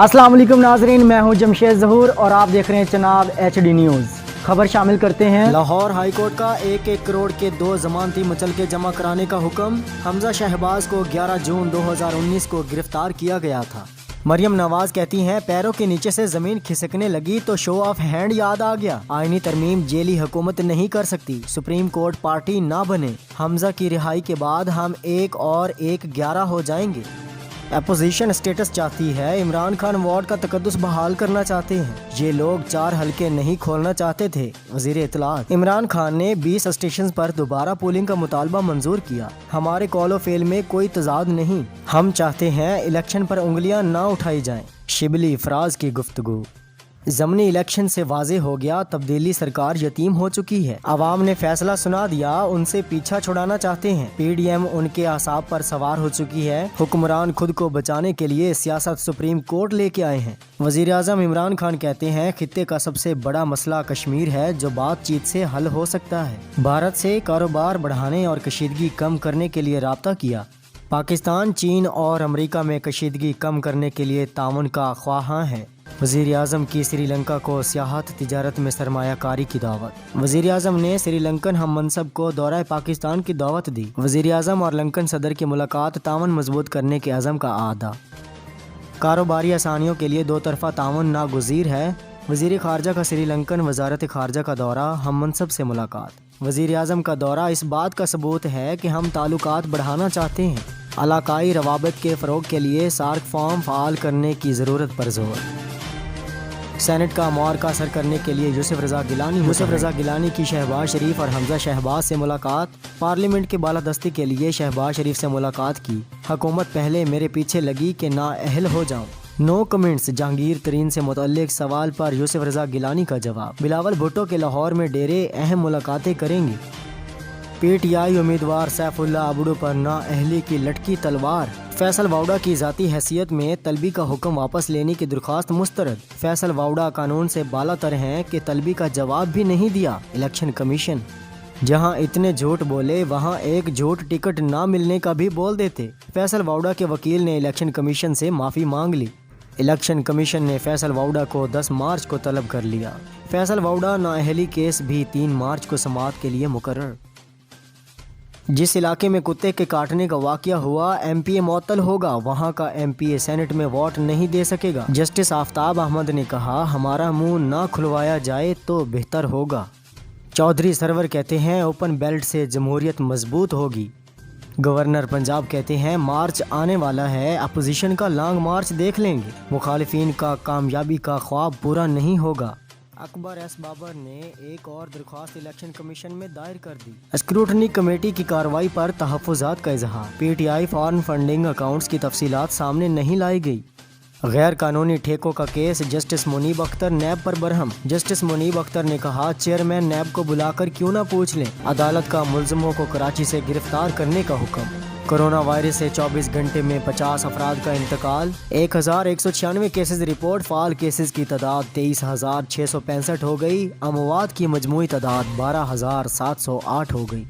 अस्सलाम वालेकुम नाजरीन, मैं हूं जमशेद ज़हूर और आप देख रहे हैं चनाब HD न्यूज़। खबर शामिल करते हैं। लाहौर हाई कोर्ट का 1-1 करोड़ के 2 जमानती मुचलके जमा कराने का हुक्म। हमजा शहबाज को 11 जून 2019 को गिरफ्तार किया गया था। मरियम नवाज कहती हैं, पैरों के नीचे से जमीन खिसकने लगी तो शो ऑफ हैंड याद आ गया। आईनी तरमीम जेली हुकूमत नहीं कर सकती, सुप्रीम कोर्ट पार्टी ना बने। हमजा की रिहाई के बाद हम 1 और 1 11 हो जाएंगे। अपोजिशन स्टेटस चाहती है, इमरान खान वार्ड का तकद्दुस बहाल करना चाहते हैं। ये लोग 4 हलके नहीं खोलना चाहते थे। वजीर इत्तलात इमरान खान ने 20 स्टेशन पर दोबारा पोलिंग का मुतालबा मंजूर किया। हमारे कॉल ऑफ फेल में कोई तजाद नहीं। हम चाहते हैं इलेक्शन पर उंगलियां ना उठाई जाएं। शिबली फराज की गुफ्तगू। ज़मनी इलेक्शन से वाजे हो गया, तब्दीली सरकार यतीम हो चुकी है। आवाम ने फैसला सुना दिया, उनसे पीछा छुड़ाना चाहते हैं। PDM उनके आसाब पर सवार हो चुकी है। हुक्मरान खुद को बचाने के लिए सियासत सुप्रीम कोर्ट लेके आए हैं। वजीर आज़म इमरान खान कहते हैं, खित्ते का सबसे बड़ा मसला कश्मीर है जो बातचीत से हल हो सकता है। भारत से कारोबार बढ़ाने और कशीदगी कम करने के लिए राब्ता किया। पाकिस्तान, चीन और अमेरिका में कशीदगी कम करने के लिए ताउन का ख्वाहां है। वज़ीर आज़म की श्रीलंका को सियाहत तिजारत में सरमायाकारी की दावत। वज़ीर आज़म ने श्रीलंकन हम मनसब को दौरा पाकिस्तान की दावत दी। वज़ीर आज़म और लंकन सदर की मुलाकात ताउन मजबूत करने के अज़म का आदा। कारोबारी आसानियों के लिए 2 तरफ़ा ताउन नागुज़ीर है। वज़ीर ख़ारजा का श्रीलंकन वज़ारत ख़ारजा का दौरा, हम मनसब से मुलाकात। वज़ीर आज़म का दौरा इस बात का सबूत है कि हम ताल्लुकात बढ़ाना चाहते हैं। इलाकाई रवाबत के फ़रोग़ के लिए सार्क फॉर्म फ़ाल करने की ज़रूरत पर जोर। सेनेट का मुआरका असर करने के लिए यूसुफ रज़ा गिलानी की शहबाज शरीफ और हमजा शहबाज से मुलाकात। पार्लियामेंट के बालादस्ती के लिए शहबाज शरीफ से मुलाकात की। हुकूमत पहले मेरे पीछे लगी कि नाअहल हो जाऊं। No comments. जहांगीर तरीन से मुतल्लिक सवाल पर यूसुफ रज़ा गिलानी का जवाब। बिलावल भुट्टो के लाहौर में डेरे अहम मुलाकातें करेंगे। PTI उम्मीदवार सैफुल्ला अबड़ू पर नाअहली की लटकी तलवार। फैसल वाउडा की ज़ाती हैसियत में तलबी का हुक्म वापस लेने की दरख्वास्त मुस्तरद। फैसल वाउडा कानून से बालातर हैं कि तलबी का जवाब भी नहीं दिया इलेक्शन कमीशन। जहां इतने झूठ बोले वहां एक झूठ टिकट ना मिलने का भी बोल देते। फैसल वाउडा के वकील ने इलेक्शन कमीशन से माफ़ी मांग ली। इलेक्शन कमीशन ने फैसल वाउडा को 10 मार्च को तलब कर लिया। फैसल वाउडा नाअहली केस भी 3 मार्च को समाअत के लिए मुकर्रर। जिस इलाके में कुत्ते के काटने का वाकया हुआ, MPA मुअत्तल होगा। वहां का MPA सेनेट में वोट नहीं दे सकेगा। जस्टिस आफ्ताब अहमद ने कहा, हमारा मुंह ना खुलवाया जाए तो बेहतर होगा। चौधरी सरवर कहते हैं, ओपन बेल्ट से जमहूरियत मजबूत होगी। गवर्नर पंजाब कहते हैं, मार्च आने वाला है, अपोजिशन का लॉन्ग मार्च देख लेंगे। मुखालिफिन का कामयाबी का ख्वाब पूरा नहीं होगा। अकबर एस बाबर ने एक और दरख्वास्त इलेक्शन कमीशन में दायर कर दी। स्क्रूटनी कमेटी की कार्रवाई पर तहफ़्फ़ुज़ात का इजहार। PTI फॉरेन फंडिंग अकाउंट्स की तफसीलात सामने नहीं लाई गई। गैर कानूनी ठेकों का केस, जस्टिस मुनीब अख्तर नैब पर बरहम। जस्टिस मुनीब अख्तर ने कहा, चेयरमैन नैब को बुलाकर क्यों ना पूछ लें। अदालत का मुल्ज़िमों को कराची से गिरफ्तार करने का हुक्म। कोरोना वायरस से 24 घंटे में 50 अफराद का इंतकाल। 1196 केसेस रिपोर्ट। फाल केसेस की तादाद 23,665 हो गई। अमवात की मजमूई तादाद 12,708 हो गई।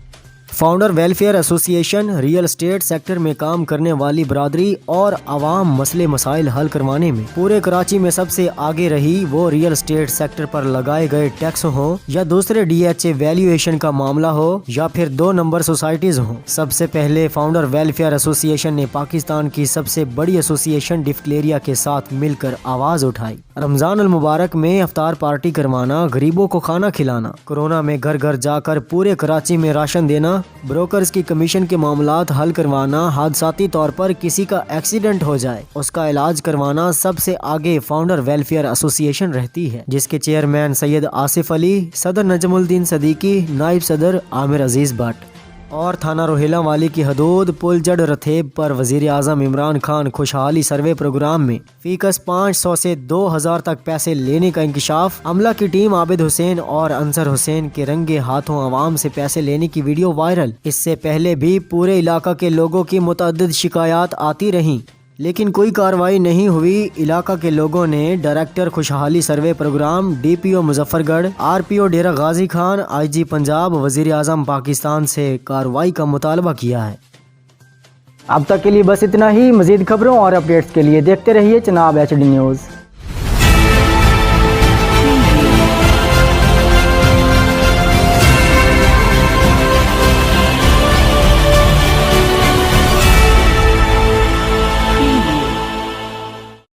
Founder welfare association real estate sector में काम करने वाली बरादरी और आवाम मसले मसाइल हल करवाने में पूरे कराची में सबसे आगे रही। वो रियल एस्टेट सेक्टर पर लगाए गए टैक्स हो या दूसरे DHA वैल्यूएशन का मामला हो या फिर 2 नंबर सोसाइटीज हो, सबसे पहले फाउंडर वेलफेयर एसोसिएशन ने पाकिस्तान की सबसे बड़ी एसोसिएशन डिफक्लेरिया के साथ मिलकर आवाज उठाई। रमजान अल मुबारक में इफ्तार पार्टी करवाना, गरीबों को खाना खिलाना, कोरोना में घर घर जाकर पूरे कराची में राशन देना, ब्रोकर्स की कमीशन के मामलात हल करवाना, हादसाती तौर पर किसी का एक्सीडेंट हो जाए उसका इलाज करवाना, सबसे आगे फाउंडर वेलफेयर एसोसिएशन रहती है, जिसके चेयरमैन सैयद आसिफ अली, सदर नजमुद्दीन सदीकी, नायब सदर आमिर अजीज भट्ट। और थाना रोहिला वाली की हदूद पुल जड़ रथेब पर वजीर आज़म इमरान खान खुशहाली सर्वे प्रोग्राम में फीकस 500 से 2000 तक पैसे लेने का इंकशाफ। अमला की टीम आबिद हुसैन और अंसर हुसैन के रंगे हाथों आवाम से पैसे लेने की वीडियो वायरल। इससे पहले भी पूरे इलाका के लोगों की मुतअद्दिद शिकायत आती रहीं, लेकिन कोई कार्रवाई नहीं हुई। इलाका के लोगों ने डायरेक्टर खुशहाली सर्वे प्रोग्राम, DPO मुजफ्फरगढ़, RPO डेरा गाजी खान, IG पंजाब, वजीर आज़म पाकिस्तान से कार्रवाई का मुतालबा किया है। अब तक के लिए बस इतना ही। मजीद खबरों और अपडेट्स के लिए देखते रहिए चनाब HD न्यूज़।